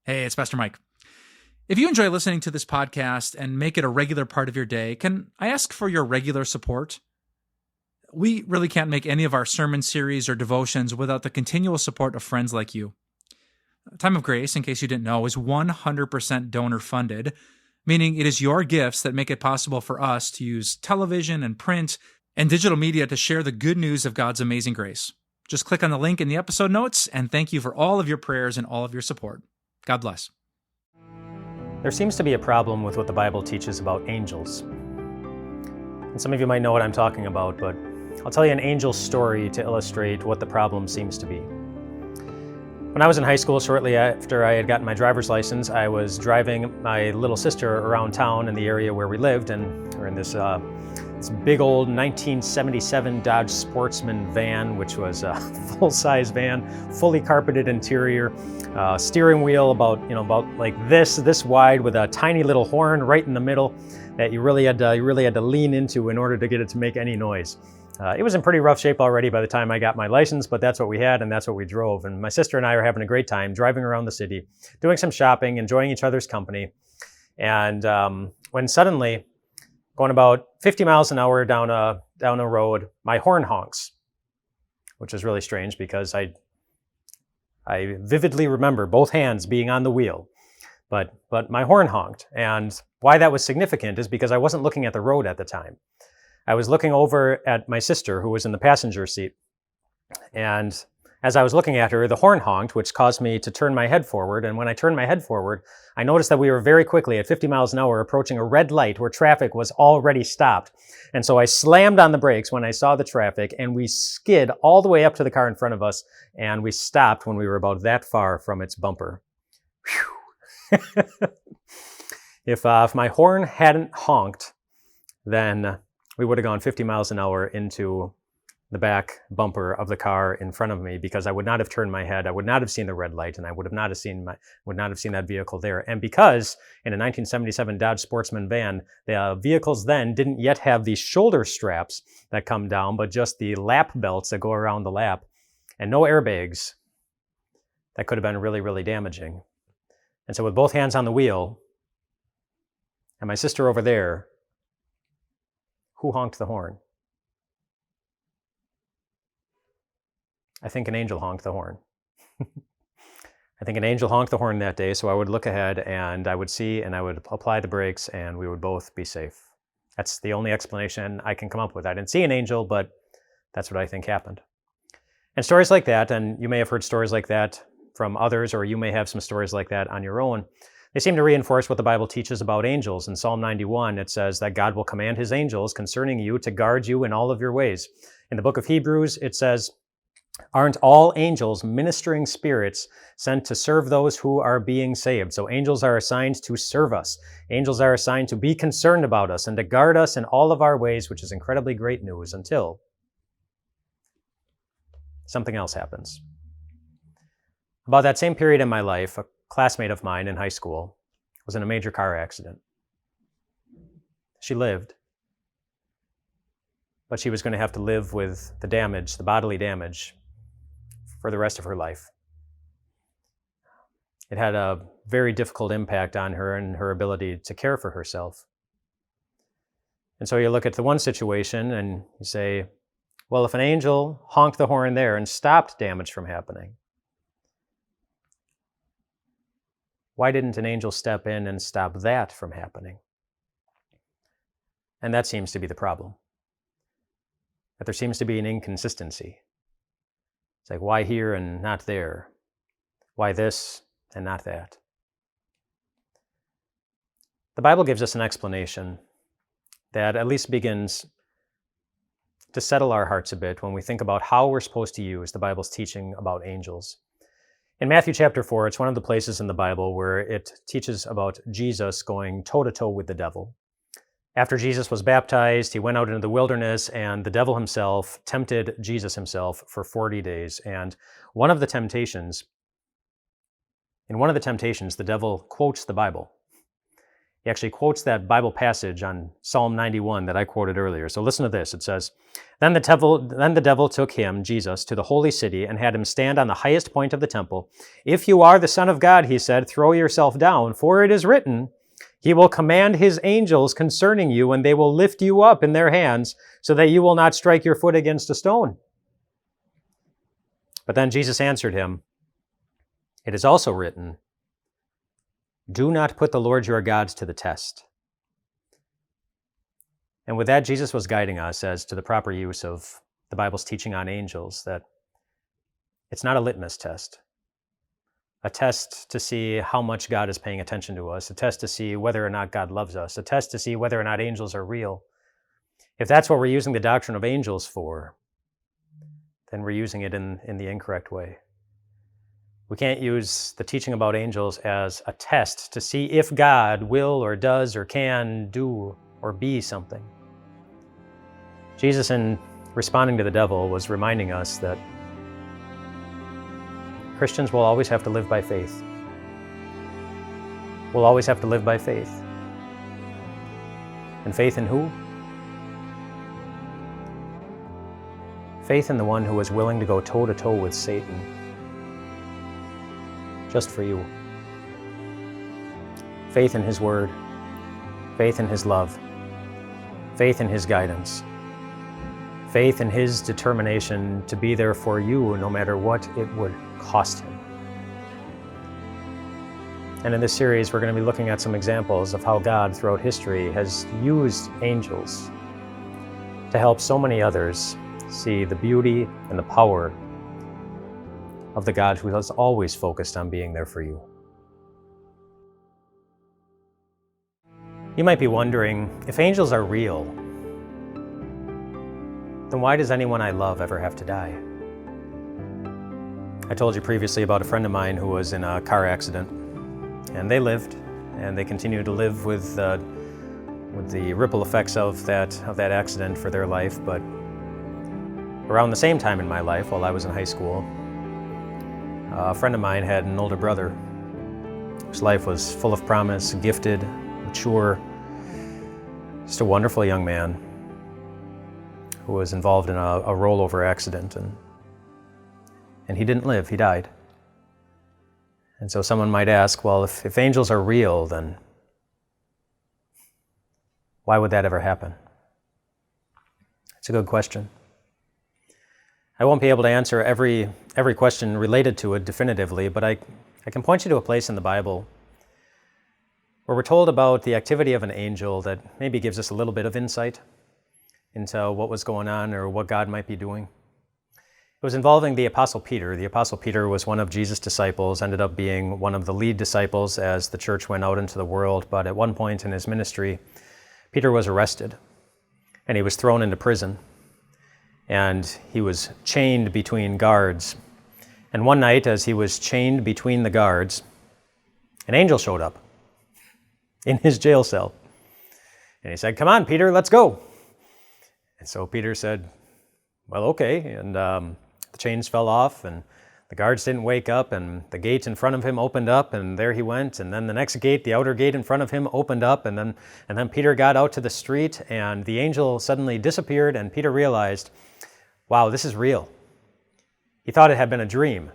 Hey, it's Pastor Mike. If you enjoy listening to this podcast and make it a regular part of your day, can I ask for your regular support? We really can't make any of our sermon series or devotions without the continual support of friends like you. Time of Grace, in case you didn't know, is 100% donor funded, meaning it is your gifts that make it possible for us to use television and print and digital media to share the good news of God's amazing grace. Just click on the link in the episode notes, and thank you for all of your prayers and all of your support. God bless. There seems to be a problem with what the Bible teaches about angels. And some of you might know what I'm talking about, but I'll tell you an angel story to illustrate what the problem seems to be. When I was in high school, shortly after I had gotten my driver's license, I was driving my little sister around town in the area where we lived, and we're in this big old 1977 Dodge Sportsman van, which was a full-size van, fully carpeted interior, steering wheel about like this wide, with a tiny little horn right in the middle that you really had to lean into in order to get it to make any noise. It was in pretty rough shape already by the time I got my license, but that's what we had and that's what we drove. And my sister and I were having a great time driving around the city, doing some shopping, enjoying each other's company. And when suddenly, going about 50 miles an hour down a road, my horn honks, which is really strange because I vividly remember both hands being on the wheel, but my horn honked. And why that was significant is because I wasn't looking at the road at the time. I was looking over at my sister, who was in the passenger seat. And as I was looking at her, the horn honked, which caused me to turn my head forward. And when I turned my head forward, I noticed that we were very quickly at 50 miles an hour approaching a red light where traffic was already stopped. And so I slammed on the brakes when I saw the traffic, and we skid all the way up to the car in front of us, and we stopped when we were about that far from its bumper. Whew. If my horn hadn't honked, then we would have gone 50 miles an hour into the back bumper of the car in front of me, because I would not have turned my head, I would not have seen the red light, and I would not have seen that vehicle there. And because in a 1977 Dodge Sportsman van, the vehicles then didn't yet have these shoulder straps that come down, but just the lap belts that go around the lap, and no airbags, that could have been really, really damaging. And so with both hands on the wheel, and my sister over there, who honked the horn? I think an angel honked the horn. I think an angel honked the horn that day, so I would look ahead and I would see and I would apply the brakes and we would both be safe. That's the only explanation I can come up with. I didn't see an angel, but that's what I think happened. And stories like that, and you may have heard stories like that from others, or you may have some stories like that on your own, they seem to reinforce what the Bible teaches about angels. In Psalm 91, it says that God will command his angels concerning you to guard you in all of your ways. In the book of Hebrews, it says, aren't all angels ministering spirits sent to serve those who are being saved? So angels are assigned to serve us. Angels are assigned to be concerned about us and to guard us in all of our ways, which is incredibly great news, until something else happens. About that same period in my life, a classmate of mine in high school was in a major car accident. She lived, but she was going to have to live with the damage, the bodily damage, for the rest of her life. It had a very difficult impact on her and her ability to care for herself. And so you look at the one situation and you say, well, if an angel honked the horn there and stopped damage from happening, why didn't an angel step in and stop that from happening? And that seems to be the problem. That there seems to be an inconsistency. It's like, why here and not there? Why this and not that? The Bible gives us an explanation that at least begins to settle our hearts a bit when we think about how we're supposed to use the Bible's teaching about angels. In Matthew chapter 4, it's one of the places in the Bible where it teaches about Jesus going toe-to-toe with the devil. After Jesus was baptized, he went out into the wilderness, and the devil himself tempted Jesus himself for 40 days. And in one of the temptations, the devil quotes the Bible. He actually quotes that Bible passage on Psalm 91 that I quoted earlier. So listen to this. It says, Then the devil took him, Jesus, to the holy city and had him stand on the highest point of the temple. If you are the Son of God, he said, throw yourself down, for it is written, He will command His angels concerning you, and they will lift you up in their hands so that you will not strike your foot against a stone. But then Jesus answered him, It is also written, Do not put the Lord your God to the test. And with that, Jesus was guiding us as to the proper use of the Bible's teaching on angels, that it's not a litmus test, a test to see how much God is paying attention to us, a test to see whether or not God loves us, a test to see whether or not angels are real. If that's what we're using the doctrine of angels for, then we're using it in the incorrect way. We can't use the teaching about angels as a test to see if God will or does or can do or be something. Jesus, in responding to the devil, was reminding us that Christians will always have to live by faith. We'll always have to live by faith. And faith in who? Faith in the one who was willing to go toe-to-toe with Satan, just for you. Faith in His word, faith in His love, faith in His guidance, faith in His determination to be there for you no matter what it would cost Him. And in this series, we're going to be looking at some examples of how God throughout history has used angels to help so many others see the beauty and the power of the God who is always focused on being there for you. You might be wondering, if angels are real, then why does anyone I love ever have to die? I told you previously about a friend of mine who was in a car accident, and they lived, and they continue to live with the ripple effects of that accident for their life. But around the same time in my life, while I was in high school, a friend of mine had an older brother whose life was full of promise, gifted, mature, just a wonderful young man who was involved in a rollover accident, and he didn't live, he died. And so someone might ask, well, if angels are real, then why would that ever happen? It's a good question. I won't be able to answer every question related to it definitively, but I can point you to a place in the Bible where we're told about the activity of an angel that maybe gives us a little bit of insight into what was going on or what God might be doing. It was involving the Apostle Peter. The Apostle Peter was one of Jesus' disciples, ended up being one of the lead disciples as the church went out into the world, but at one point in his ministry, Peter was arrested, and he was thrown into prison. And he was chained between guards. And one night, as he was chained between the guards, an angel showed up in his jail cell. And he said, "Come on, Peter, let's go." And so Peter said, "Well, okay." And the chains fell off, and the guards didn't wake up, and the gate in front of him opened up, and there he went. And then the next gate, the outer gate in front of him, opened up, and then Peter got out to the street, and the angel suddenly disappeared, and Peter realized, wow, this is real. He thought it had been a dream,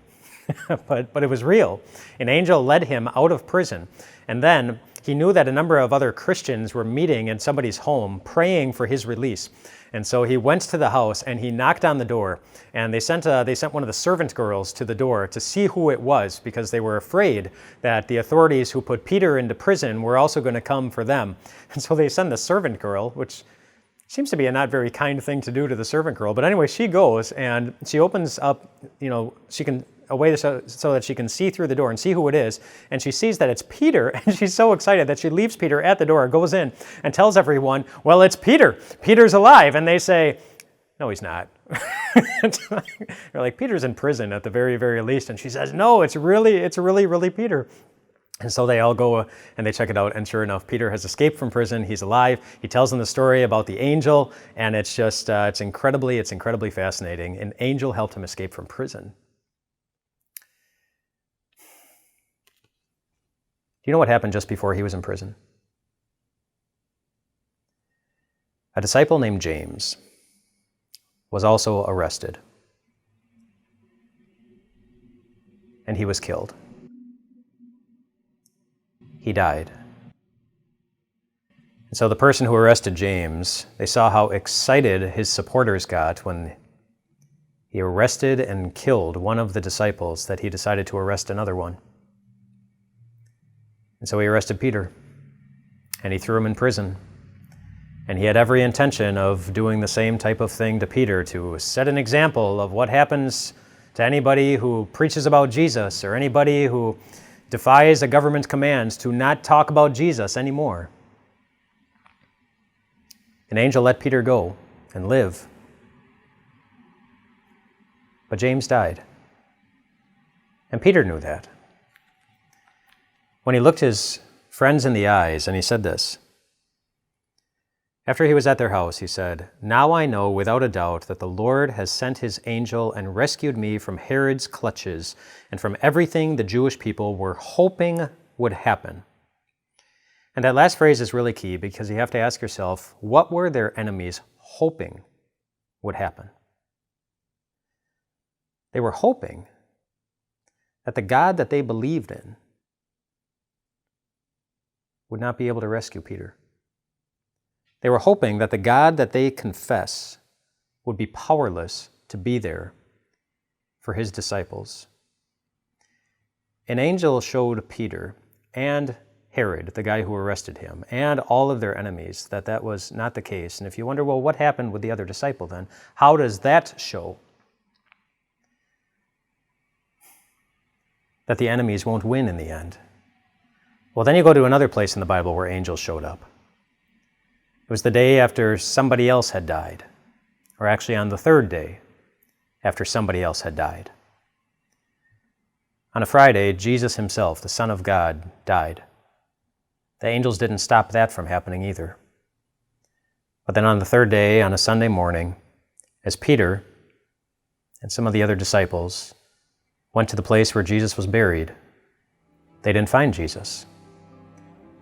but it was real. An angel led him out of prison, and then he knew that a number of other Christians were meeting in somebody's home, praying for his release. And so he went to the house and he knocked on the door, and they sent one of the servant girls to the door to see who it was, because they were afraid that the authorities who put Peter into prison were also going to come for them. And so they send the servant girl, which seems to be a not very kind thing to do to the servant girl. But anyway, she goes and she opens up, she can a way so that she can see through the door and see who it is. And she sees that it's Peter, and she's so excited that she leaves Peter at the door, goes in, and tells everyone, well, it's Peter. Peter's alive. And they say, no, he's not. They're like, Peter's in prison at the very, very least. And she says, no, it's really Peter. And so they all go and they check it out, and sure enough, Peter has escaped from prison. He's alive. He tells them the story about the angel, and it's just, it's incredibly fascinating. An angel helped him escape from prison. Do you know what happened just before he was in prison? A disciple named James was also arrested, and he was killed. He died. And so the person who arrested James, they saw how excited his supporters got when he arrested and killed one of the disciples, that he decided to arrest another one. And so he arrested Peter, and he threw him in prison. And he had every intention of doing the same type of thing to Peter, to set an example of what happens to anybody who preaches about Jesus, or anybody who defies a government commands to not talk about Jesus anymore. An angel let Peter go and live. But James died. And Peter knew that. When he looked his friends in the eyes and he said this, after he was at their house, he said, "Now I know without a doubt that the Lord has sent his angel and rescued me from Herod's clutches and from everything the Jewish people were hoping would happen." And that last phrase is really key, because you have to ask yourself, what were their enemies hoping would happen? They were hoping that the God that they believed in would not be able to rescue Peter. They were hoping that the God that they confess would be powerless to be there for his disciples. An angel showed Peter and Herod, the guy who arrested him, and all of their enemies, that that was not the case. And if you wonder, well, what happened with the other disciple then? How does that show that the enemies won't win in the end? Well, then you go to another place in the Bible where angels showed up. It was the day after somebody else had died, or actually on the third day after somebody else had died. On a Friday, Jesus himself, the Son of God, died. The angels didn't stop that from happening either. But then on the third day, on a Sunday morning, as Peter and some of the other disciples went to the place where Jesus was buried, they didn't find Jesus.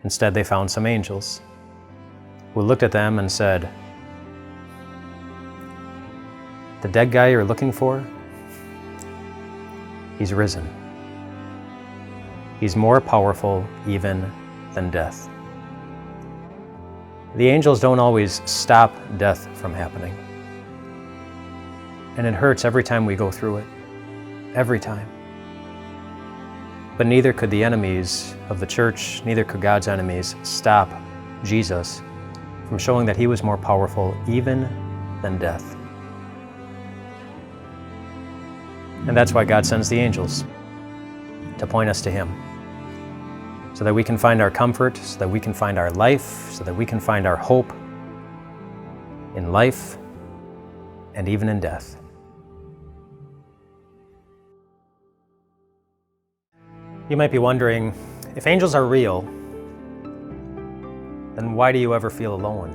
Instead, they found some angels who looked at them and said, "The dead guy you're looking for, he's risen. He's more powerful even than death." The angels don't always stop death from happening. And it hurts every time we go through it. Every time. But neither could the enemies of the church, neither could God's enemies stop Jesus from showing that he was more powerful even than death. And that's why God sends the angels, to point us to him, so that we can find our comfort, so that we can find our life, so that we can find our hope in life and even in death. You might be wondering, if angels are real, then why do you ever feel alone?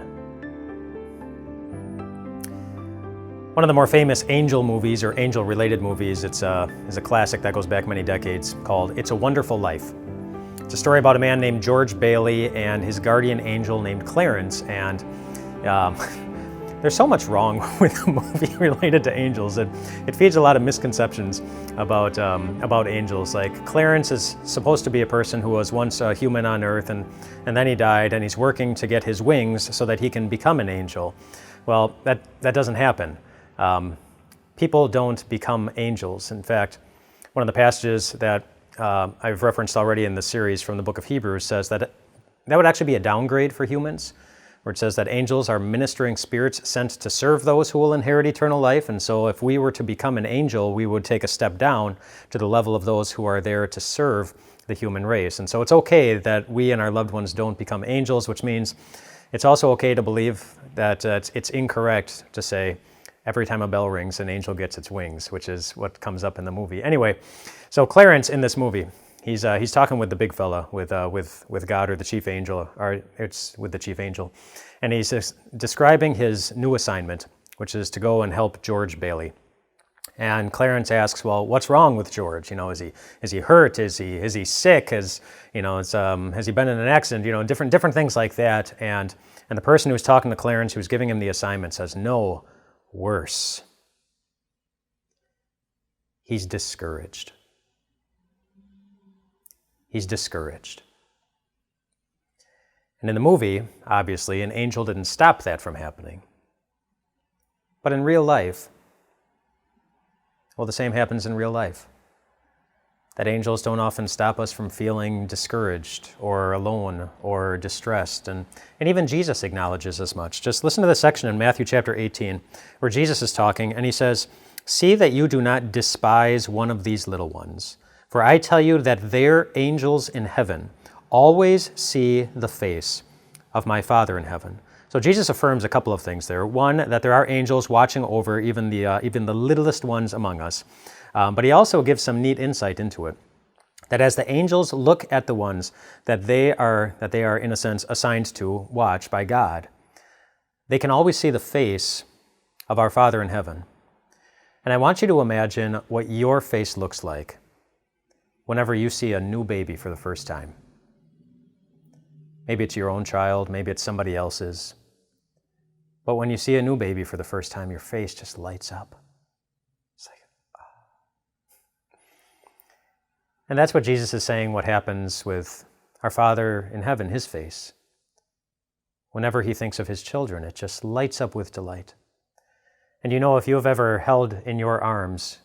One of the more famous angel movies, or angel-related movies, is a classic that goes back many decades, called It's a Wonderful Life. It's a story about a man named George Bailey and his guardian angel named Clarence, and there's so much wrong with the movie related to angels. It feeds a lot of misconceptions about angels. Like, Clarence is supposed to be a person who was once a human on earth, and then he died, and he's working to get his wings so that he can become an angel. Well, that doesn't happen. People don't become angels. In fact, one of the passages that I've referenced already in the series from the book of Hebrews says that would actually be a downgrade for humans, where it says that angels are ministering spirits sent to serve those who will inherit eternal life. And so if we were to become an angel, we would take a step down to the level of those who are there to serve the human race. And so it's okay that we and our loved ones don't become angels, which means it's also okay to believe that it's incorrect to say every time a bell rings, an angel gets its wings, which is what comes up in the movie. Anyway, so Clarence in this movie, he's talking with the big fella, with God, or the chief angel, or it's with the chief angel, and he's describing his new assignment, which is to go and help George Bailey. And Clarence asks, "Well, what's wrong with George? You know, is he hurt? Is he sick? Has he been in an accident? You know, different things like that." And And the person who was talking to Clarence, who was giving him the assignment, says, no, worse. He's discouraged. He's discouraged. And in the movie, obviously, an angel didn't stop that from happening. But in real life, well, the same happens in real life. That angels don't often stop us from feeling discouraged or alone or distressed. And even Jesus acknowledges as much. Just listen to the section in Matthew chapter 18 where Jesus is talking and he says, "See that you do not despise one of these little ones. For I tell you that their angels in heaven always see the face of my Father in heaven." So Jesus affirms a couple of things there. One, that there are angels watching over even the littlest ones among us. But he also gives some neat insight into it. That as the angels look at the ones that they are in a sense assigned to watch by God, they can always see the face of our Father in heaven. And I want you to imagine what your face looks like whenever you see a new baby for the first time. Maybe it's your own child, maybe it's somebody else's. But when you see a new baby for the first time, your face just lights up. It's like, oh. And that's what Jesus is saying, what happens with our Father in heaven, his face. Whenever he thinks of his children, it just lights up with delight. And you know, if you have ever held in your arms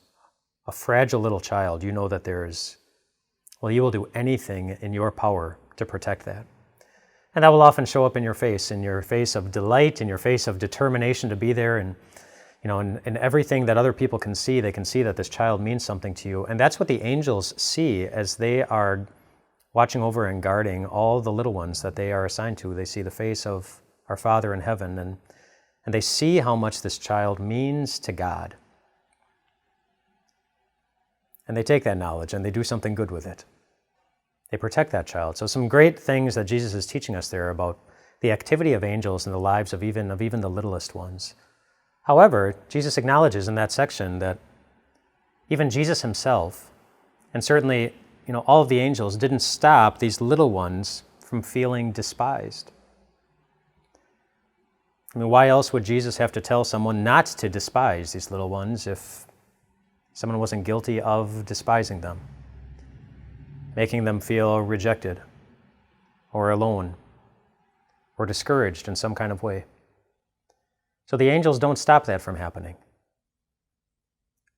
a fragile little child, you know that you will do anything in your power to protect that. And that will often show up in your face of delight, in your face of determination to be there, and in everything that other people can see, they can see that this child means something to you. And that's what the angels see as they are watching over and guarding all the little ones that they are assigned to. They see the face of our Father in heaven, and they see how much this child means to God. And they take that knowledge and they do something good with it. They protect that child. So some great things that Jesus is teaching us there about the activity of angels in the lives of even the littlest ones. However, Jesus acknowledges in that section that even Jesus himself, and certainly all of the angels, didn't stop these little ones from feeling despised. I mean, why else would Jesus have to tell someone not to despise these little ones if someone wasn't guilty of despising them? Making them feel rejected or alone or discouraged in some kind of way. So the angels don't stop that from happening.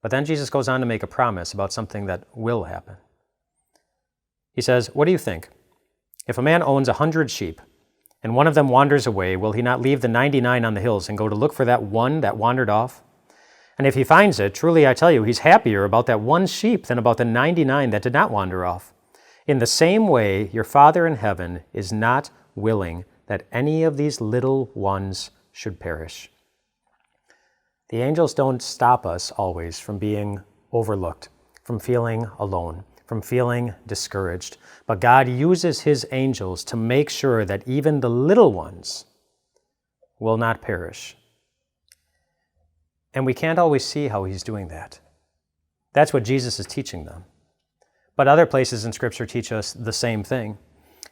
But then Jesus goes on to make a promise about something that will happen. He says, "What do you think? If a man owns 100 sheep and one of them wanders away, will he not leave the 99 on the hills and go to look for that one that wandered off? And if he finds it, truly I tell you, he's happier about that one sheep than about the 99 that did not wander off. In the same way, your Father in heaven is not willing that any of these little ones should perish." The angels don't stop us always from being overlooked, from feeling alone, from feeling discouraged. But God uses his angels to make sure that even the little ones will not perish. And we can't always see how he's doing that. That's what Jesus is teaching them. But other places in Scripture teach us the same thing.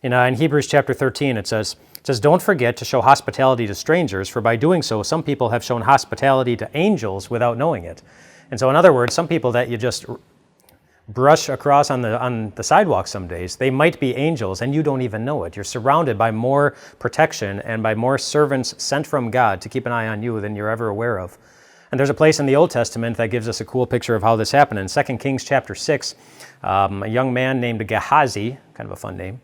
In Hebrews chapter 13, it says, "Don't forget to show hospitality to strangers, for by doing so, some people have shown hospitality to angels without knowing it." And so in other words, some people that you just brush across on the sidewalk some days, they might be angels and you don't even know it. You're surrounded by more protection and by more servants sent from God to keep an eye on you than you're ever aware of. And there's a place in the Old Testament that gives us a cool picture of how this happened. In 2 Kings chapter 6, a young man named Gehazi, kind of a fun name,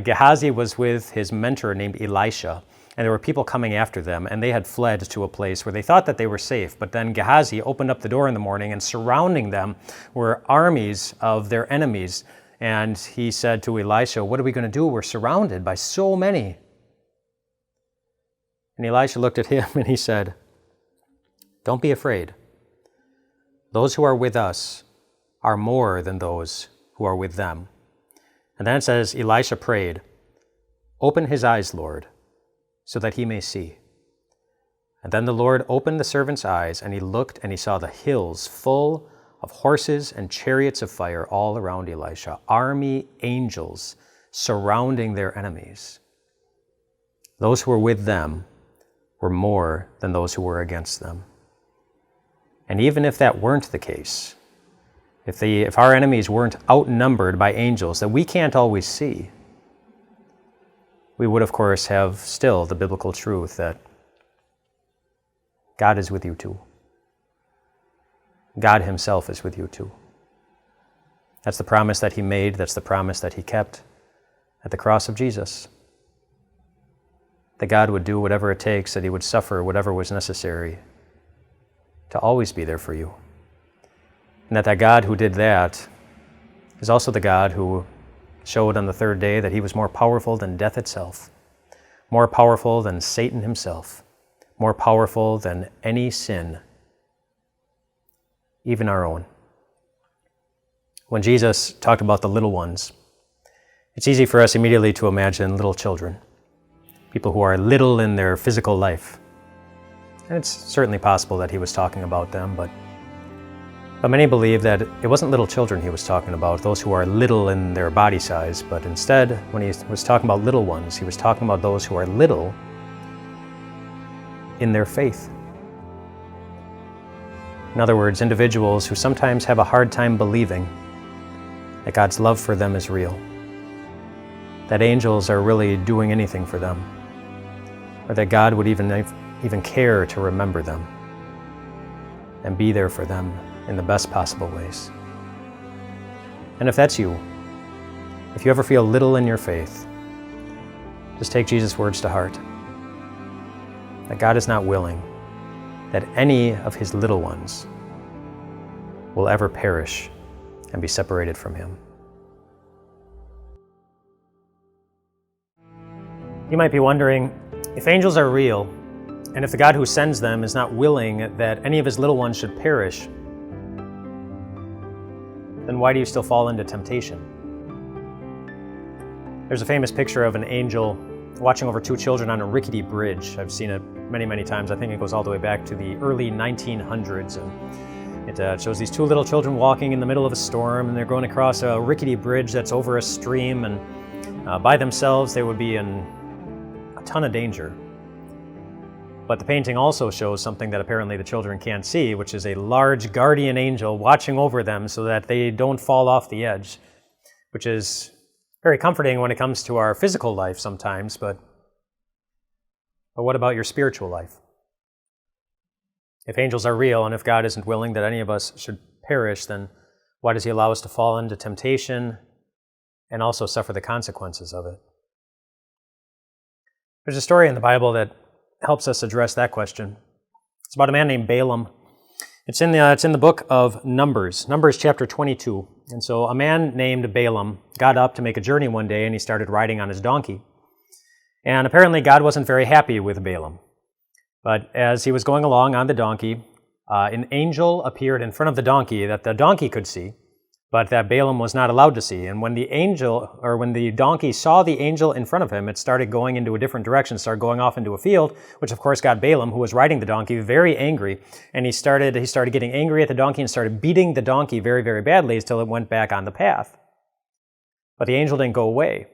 Gehazi was with his mentor named Elisha, and there were people coming after them, and they had fled to a place where they thought that they were safe. But then Gehazi opened up the door in the morning, and surrounding them were armies of their enemies. And he said to Elisha, "What are we going to do? We're surrounded by so many." And Elisha looked at him and he said, "Don't be afraid. Those who are with us are more than those who are with them." And then it says, Elisha prayed, "Open his eyes, Lord, so that he may see." And then the Lord opened the servant's eyes, and he looked, and he saw the hills full of horses and chariots of fire all around Elisha, army angels surrounding their enemies. those who were with them were more than those who were against them. And even if that weren't the case, if our enemies weren't outnumbered by angels that we can't always see, we would, of course, have still the biblical truth that God is with you too. God himself is with you too. That's the promise that he made. That's the promise that he kept at the cross of Jesus. That God would do whatever it takes, that he would suffer whatever was necessary to always be there for you. And that God who did that is also the God who showed on the third day that he was more powerful than death itself, more powerful than Satan himself, more powerful than any sin, even our own. When Jesus talked about the little ones, it's easy for us immediately to imagine little children, people who are little in their physical life. And it's certainly possible that he was talking about them, but many believe that it wasn't little children he was talking about, those who are little in their body size, but instead, when he was talking about little ones, he was talking about those who are little in their faith. In other words, individuals who sometimes have a hard time believing that God's love for them is real, that angels are really doing anything for them, or that God would even care to remember them and be there for them in the best possible ways. And if that's you, if you ever feel little in your faith, just take Jesus' words to heart, that God is not willing that any of his little ones will ever perish and be separated from him. You might be wondering, if angels are real, and if the God who sends them is not willing that any of his little ones should perish, then why do you still fall into temptation? There's a famous picture of an angel watching over two children on a rickety bridge. I've seen it many, many times. I think it goes all the way back to the early 1900s. And it shows these two little children walking in the middle of a storm, and they're going across a rickety bridge that's over a stream, and by themselves they would be in a ton of danger. But the painting also shows something that apparently the children can't see, which is a large guardian angel watching over them so that they don't fall off the edge, which is very comforting when it comes to our physical life sometimes, but what about your spiritual life? If angels are real, and if God isn't willing that any of us should perish, then why does he allow us to fall into temptation and also suffer the consequences of it? There's a story in the Bible that helps us address that question. It's about a man named Balaam. It's in the book of Numbers chapter 22. And so a man named Balaam got up to make a journey one day, and he started riding on his donkey. And apparently God wasn't very happy with Balaam. But as he was going along on the donkey, an angel appeared in front of the donkey that the donkey could see, but that Balaam was not allowed to see. And when the donkey saw the angel in front of him, it started going into a different direction, started going off into a field, which of course got Balaam, who was riding the donkey, very angry. And he started getting angry at the donkey and started beating the donkey very, very badly until it went back on the path. But the angel didn't go away.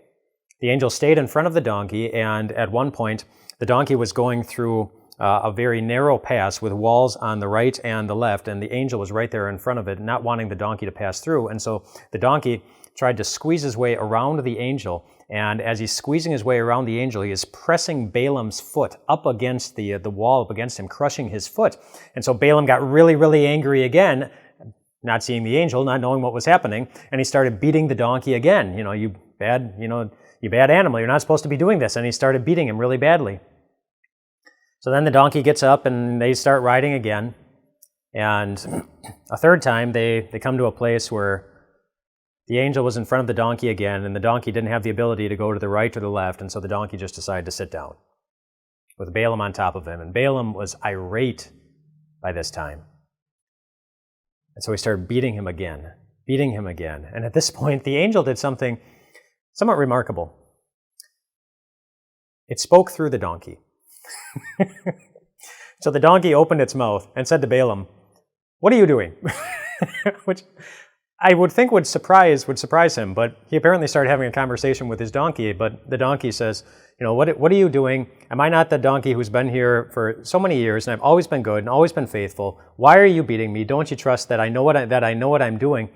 The angel stayed in front of the donkey, and at one point, the donkey was going through a very narrow pass with walls on the right and the left, and the angel was right there in front of it, not wanting the donkey to pass through. And so the donkey tried to squeeze his way around the angel, and as he's squeezing his way around the angel, he is pressing Balaam's foot up against the wall, up against him, crushing his foot. And so Balaam got really, really angry again, not seeing the angel, not knowing what was happening, and he started beating the donkey again. You bad animal, you're not supposed to be doing this. And he started beating him really badly. So then the donkey gets up and they start riding again. And a third time they come to a place where the angel was in front of the donkey again, and the donkey didn't have the ability to go to the right or the left, and so the donkey just decided to sit down with Balaam on top of him. And Balaam was irate by this time. And so he started beating him again. And at this point, the angel did something somewhat remarkable. It spoke through the donkey. So the donkey opened its mouth and said to Balaam, "What are you doing?" Which I would think would surprise him, but he apparently started having a conversation with his donkey, but the donkey says, what are you doing? Am I not the donkey who's been here for so many years, and I've always been good and always been faithful? Why are you beating me? Don't you trust that I know what I'm doing?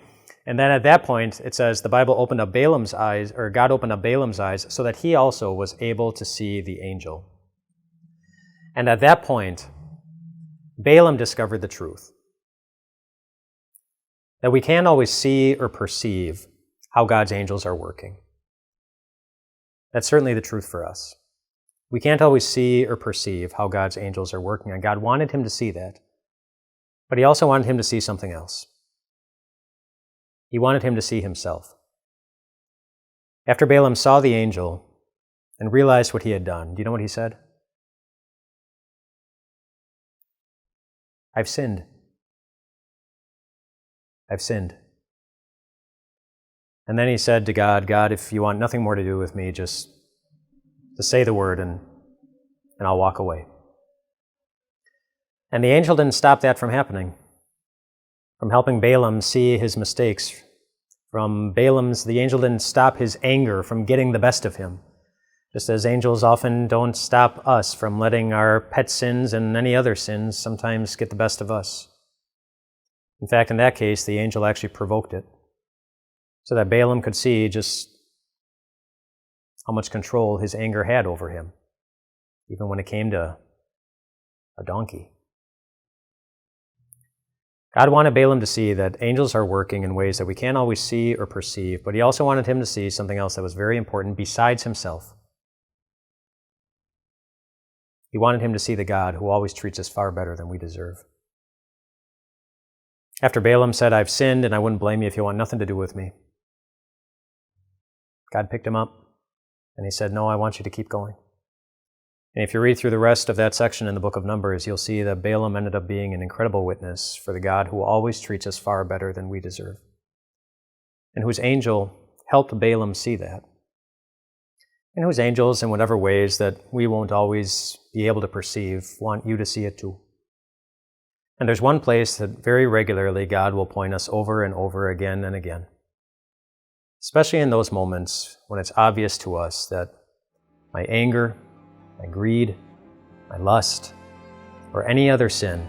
And then at that point, it says the Bible opened up Balaam's eyes, or God opened up Balaam's eyes, so that he also was able to see the angel. And at that point, Balaam discovered the truth. That we can't always see or perceive how God's angels are working. That's certainly the truth for us. We can't always see or perceive how God's angels are working, and God wanted him to see that. But he also wanted him to see something else. He wanted him to see himself. After Balaam saw the angel and realized what he had done, do you know what he said? I've sinned. I've sinned. And then he said to God, God, if you want nothing more to do with me, just say the word and I'll walk away. And the angel didn't stop that from happening, from helping Balaam see his mistakes. The angel didn't stop his anger from getting the best of him, just as angels often don't stop us from letting our pet sins and any other sins sometimes get the best of us. In fact, in that case, the angel actually provoked it, so that Balaam could see just how much control his anger had over him, even when it came to a donkey. God wanted Balaam to see that angels are working in ways that we can't always see or perceive, but he also wanted him to see something else that was very important besides himself. He wanted him to see the God who always treats us far better than we deserve. After Balaam said, I've sinned and I wouldn't blame you if you want nothing to do with me, God picked him up and he said, no, I want you to keep going. And if you read through the rest of that section in the book of Numbers, you'll see that Balaam ended up being an incredible witness for the God who always treats us far better than we deserve, and whose angel helped Balaam see that, and whose angels, in whatever ways that we won't always be able to perceive, want you to see it too. And there's one place that very regularly God will point us over and over again and again, especially in those moments when it's obvious to us that my anger, my greed, my lust, or any other sin,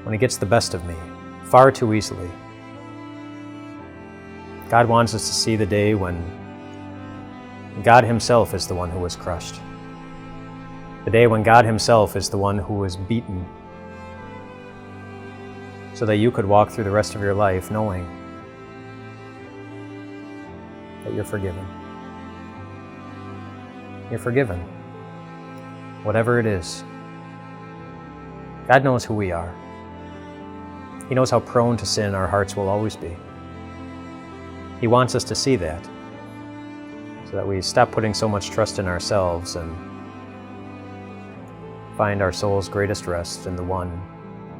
when it gets the best of me far too easily, God wants us to see the day when God himself is the one who was crushed. The day when God himself is the one who was beaten, so that you could walk through the rest of your life knowing that you're forgiven. You're forgiven. Whatever it is. God knows who we are. He knows how prone to sin our hearts will always be. He wants us to see that, so that we stop putting so much trust in ourselves and find our soul's greatest rest in the one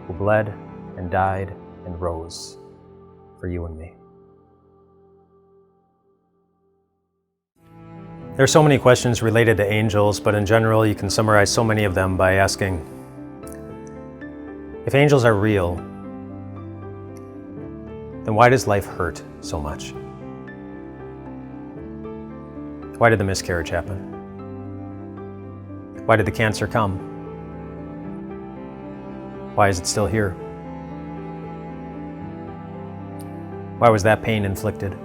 who bled and died and rose for you and me. There are so many questions related to angels, but in general, you can summarize so many of them by asking, if angels are real, then why does life hurt so much? Why did the miscarriage happen? Why did the cancer come? Why is it still here? Why was that pain inflicted?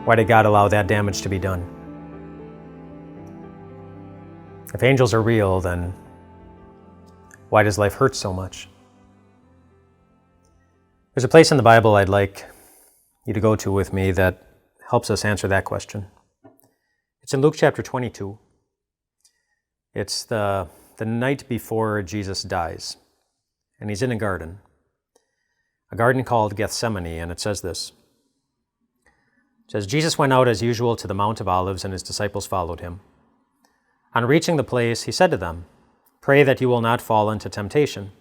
Why did God allow that damage to be done? If angels are real, then why does life hurt so much? There's a place in the Bible I'd like you to go to with me that helps us answer that question. It's in Luke chapter 22. It's the night before Jesus dies, and he's in a garden called Gethsemane, and it says this. It says, Jesus went out as usual to the Mount of Olives, and his disciples followed him. On reaching the place, he said to them, "Pray that you will not fall into temptation."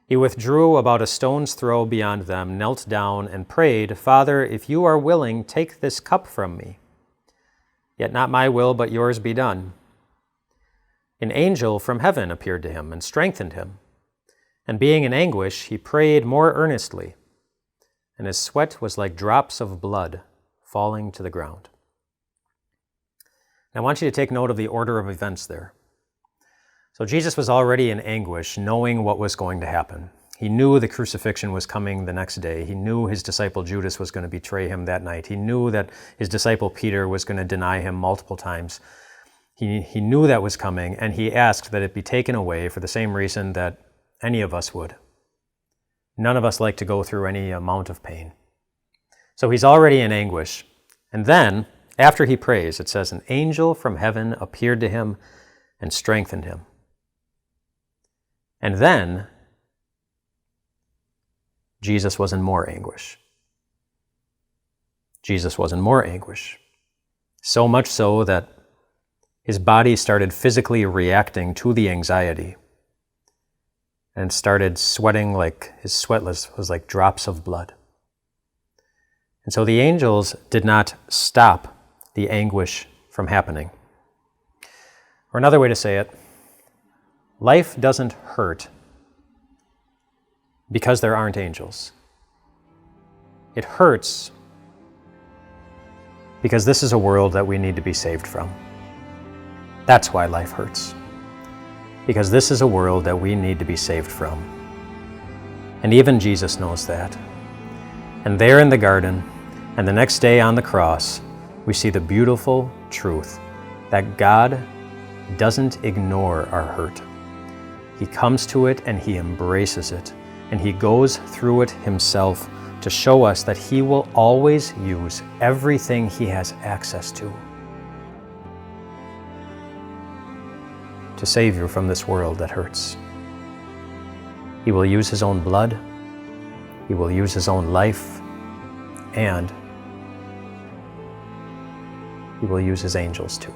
He withdrew about a stone's throw beyond them, knelt down, and prayed, "Father, if you are willing, take this cup from me. Yet not my will, but yours be done." An angel from heaven appeared to him and strengthened him. And being in anguish, he prayed more earnestly, and his sweat was like drops of blood falling to the ground. I want you to take note of the order of events there. So Jesus was already in anguish, knowing what was going to happen. He knew the crucifixion was coming the next day. He knew his disciple Judas was going to betray him that night. He knew that his disciple Peter was going to deny him multiple times. He knew that was coming, and he asked that it be taken away for the same reason that any of us would. None of us like to go through any amount of pain. So he's already in anguish. And then, after he prays, it says, an angel from heaven appeared to him and strengthened him. And then, Jesus was in more anguish. Jesus was in more anguish. So much so that his body started physically reacting to the anxiety and started sweating like his sweat was like drops of blood. And so the angels did not stop the anguish from happening. Or another way to say it, life doesn't hurt because there aren't angels. It hurts because this is a world that we need to be saved from. That's why life hurts. Because this is a world that we need to be saved from. And even Jesus knows that. And there in the garden, and the next day on the cross, we see the beautiful truth that God doesn't ignore our hurt. He comes to it and he embraces it, and he goes through it himself to show us that he will always use everything he has access to save you from this world that hurts. He will use his own blood, he will use his own life, and he will use his angels too.